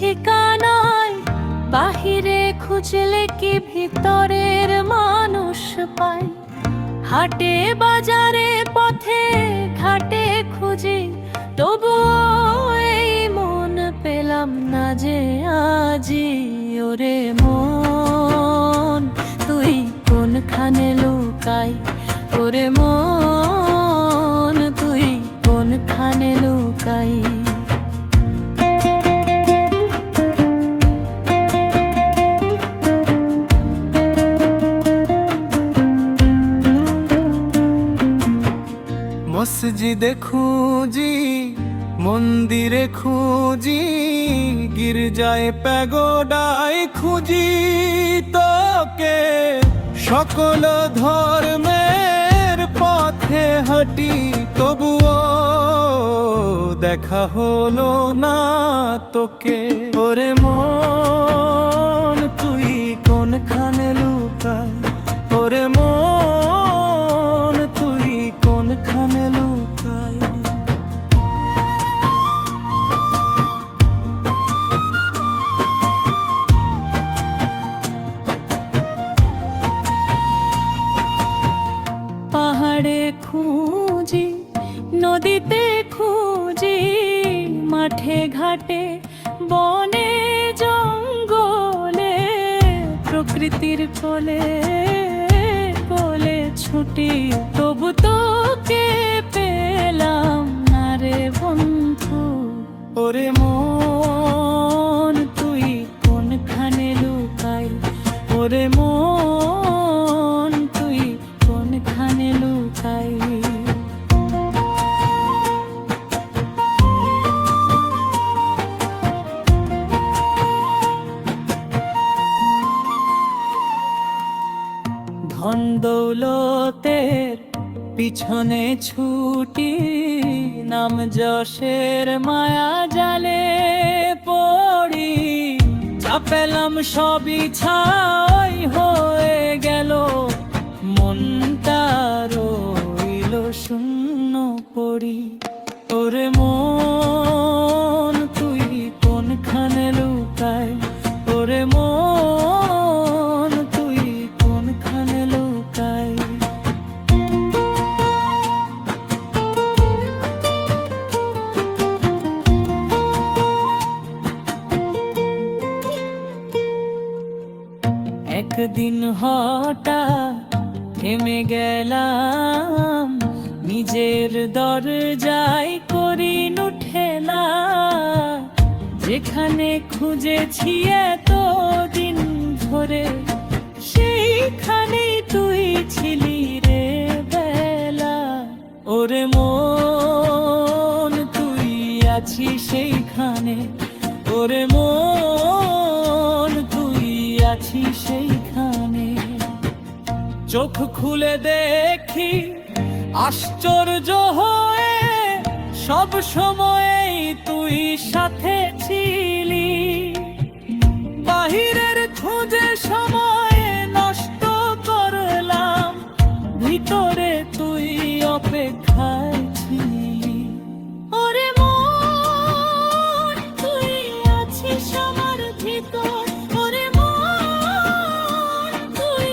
ঠিকানায়, বাহিরে খুঁজলে কি ভিতরের মানুষ পাই। হাটে বাজারে পথে ঘাটে খুঁজি, তবুও এই মন পেলাম না যে আজি। ওরে মন তুই কোনখানে লুকাই, ওরে মন তুই কোনখানে লুকাই। মসজিদে খুঁজি, মন্দিরে খুঁজি, গির্জায় প্যাগোডায় খুঁজি তোকে। সকল ধর্মের পথে হাঁটি, তবুও দেখা হলো না তোকে। ওরে মন তুই কোনখানে লুকাই, ওরে মন তুই কোনখানে লুকাই। পাহাড়ে খুঁজি, নদীতে খুঁজি, মাঠে ঘাটে বনে জঙ্গলে, প্রকৃতির কোলে কোলে ছুটি, তবু তোকে পেলাম না রে বন্ধু। ওরে মন তুই কোনখানে লুকাই, ওরে মন তুই কোনখানে লুকাই। ধন দৌলতের পিছনে ছুটি, নাম যশের মায়া জালে পড়ি, যা পেলাম সবই ছাই হয়ে গেল, মনটা রইল শূন্য পড়ি। ওরে মন তুই কোনখানে লুকাই, ওরে মন তুই কোনখানে লুকাই। একদিন হঠাৎ থেমে গেলাম, নিজের দরজায় করি ঠেলা, যেখানে খুঁজেছি এতদিন ধরে, সেইখানেই তুই ছিলি রে বেলা। ওরে মন তুই আছিস সেইখানে, ওরে মন তুই আছিস সেইখানে। চোখ খুলে দেখি আশ্চর্য হয়ে, সব সময়েই তুই সাথে ছিলি, বাহিরের খোঁজে সময় নষ্ট করলাম, ভিতরে তুই অপেক্ষায় ছিলি। ওরে মন তুই আছিস আমার ভিতর, ওরে মন তুই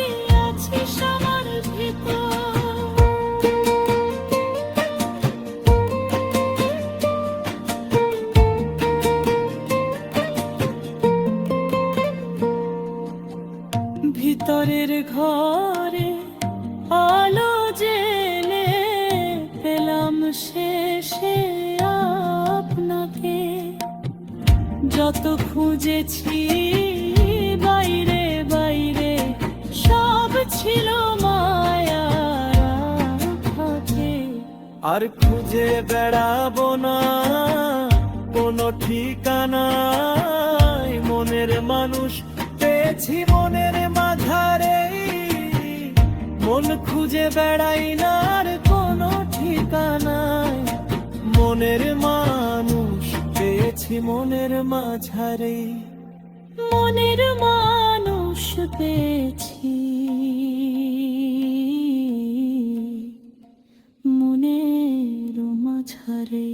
আছিস আমার ভিতর। ভিতরের ঘরে আলো জেলে পেলাম শেষে আপনাকে, যত খুঁজেছি বাইরে বাইরে, সব ছিল মায়ার ফাঁকে। আর খুঁজে বেড়াবো না কোনো ঠিকানায়, মনের মানুষ পেয়েছি মনের মাঝারে। মন খুঁজে বেড়াই না আর কোনো ঠিকানায়, মনের মানুষ পেয়েছি মনের মাঝারে। মনের মানুষ পেয়েছি মনের মাঝারে।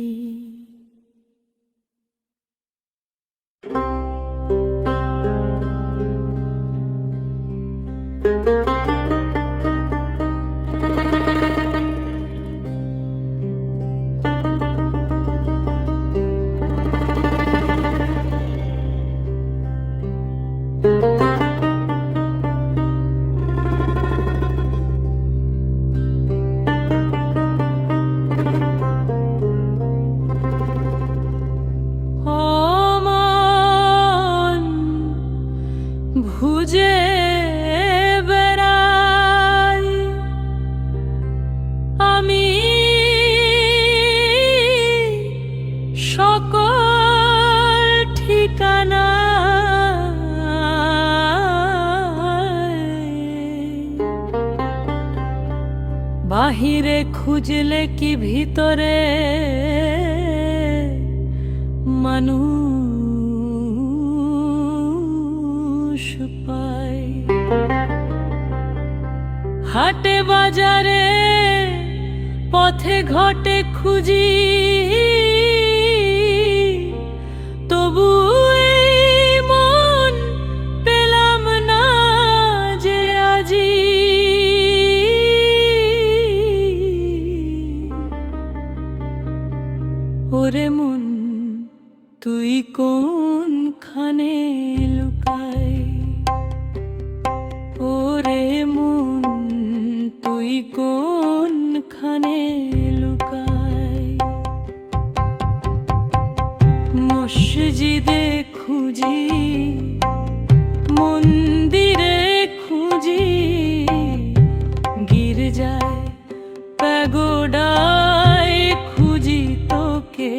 বাহিরে খুঁজলে কি ভিতরে মানুষ পায়? হাটে বাজারে পথে ঘটে খুঁজি, তবু এই মন পেলাম না যে আজি। ওরে মন তুই কোনখানে লুকাই? ওরে মন তুই কোনখানে লুকাই? মসজিদে খুঁজি, মন্দিরে খুঁজি, গির্জায় প্যাগোডায় খুঁজি তোকে।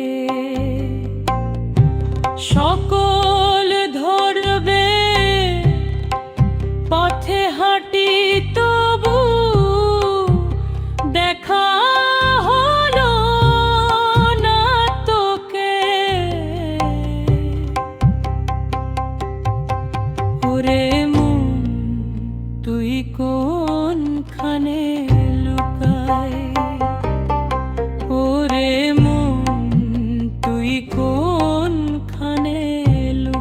সকল ধরবে পথে হাঁটি, তবু দেখা হলো না তোকে। ওরে মন তুই কোনখানে লুকাই? ওরে মন তুই কোনখানে লুকাই?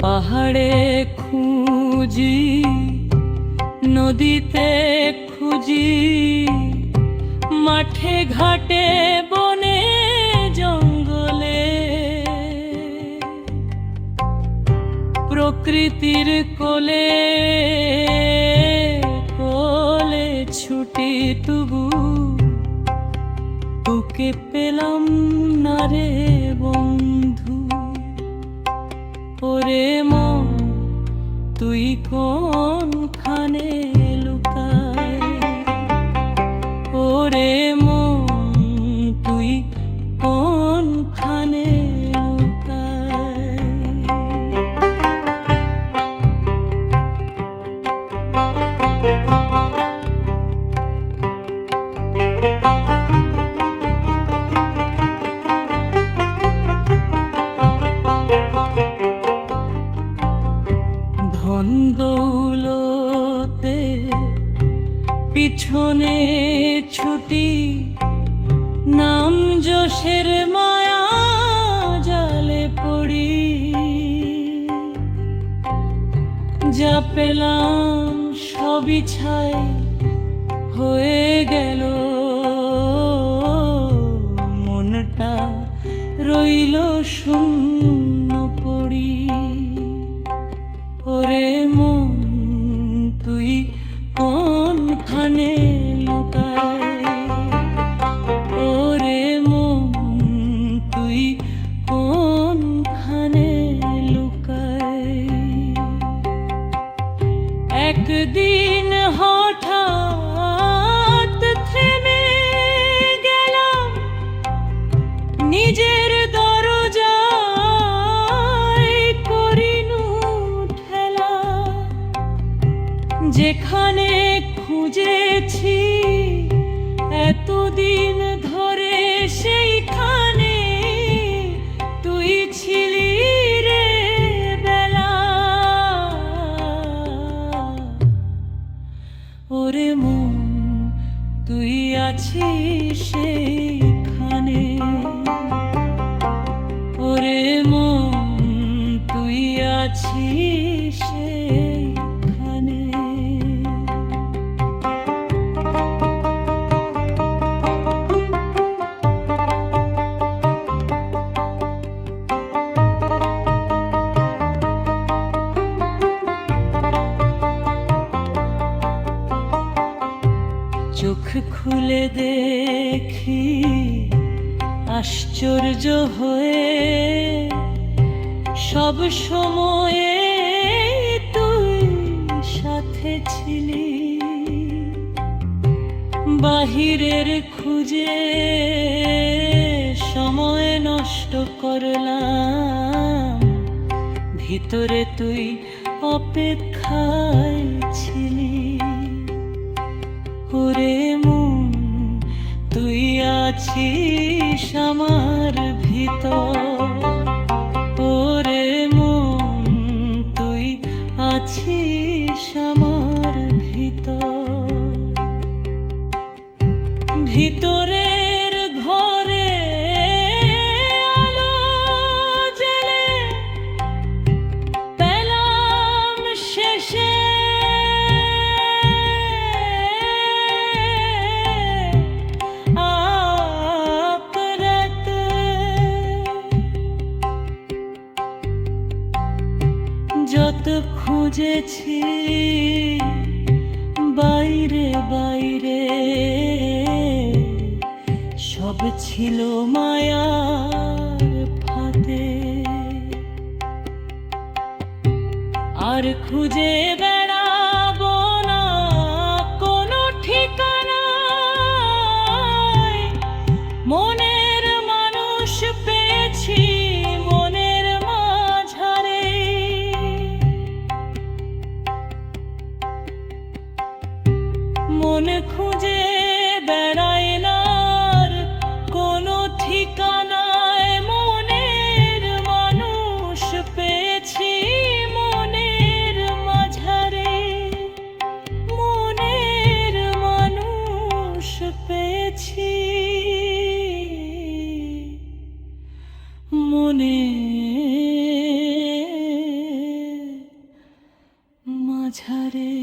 পাহাড়ে খুঁজি, নদীতে খুঁজি, মাঠে ঘাটে বনে জঙ্গলে, প্রকৃতির কোলে কোলে ছুটি, তবু তোকে পেলাম না রে বন্ধু। ওরে মন তুই কোনখানে লুকাই? ওরে মন তুই কোনখানে লুকাই? ধন দৌলতে পিছনে ছুটি, নাম যশের মায়া জালে পড়ি, যা পেলাম সবই ছাই হয়ে গেল, মনটা রইল শূন্য পড়ি। ওরে মন তুই কোনখানে লুকাই? ওরে মন তুই কোনখানে লুকাই? একদিন হঠাৎ থেমে গেলাম নিজের দরজায়, করিনু ঠেলা, যেখানে খুঁজেছি এতদিন ধরে সেইখানে তুই ছিলি রে বেলা। ওরে মন তুই আছিস সেইখানে? ওরে মন তুই আছিস সেইখানে? চোখ খুলে দেখি আশ্চর্য হয়ে, সব সময়ে তুই সাথে উঠেছিলি, বাহিরের খুঁজে সময় নষ্ট করলাম, ভিতরে তুই অপেক্ষায় ছিলি। ওরে মন, তুই আছিস আমার ভিতর, ওরে মন, তুই আছিস আমার ভিতর। ভিতরের ঘরে আলো জ্বেলে পেলাম শেষে আকরাতে। যত খুঁজেছি বাইরে বাইরে, সব ছিল মায়ার ফাঁদে। আর খুঁজে বেড়াবো না কোনো ঠিকানায়, মনের মানুষ পেয়েছি মনের মাঝারে। মন খুঁজে বেড়ায় না কোনো ঠিকানায়, মনের মানুষ পেয়েছি মনের মাঝারে। মনের মানুষ পেয়েছি মনের মাঝারে।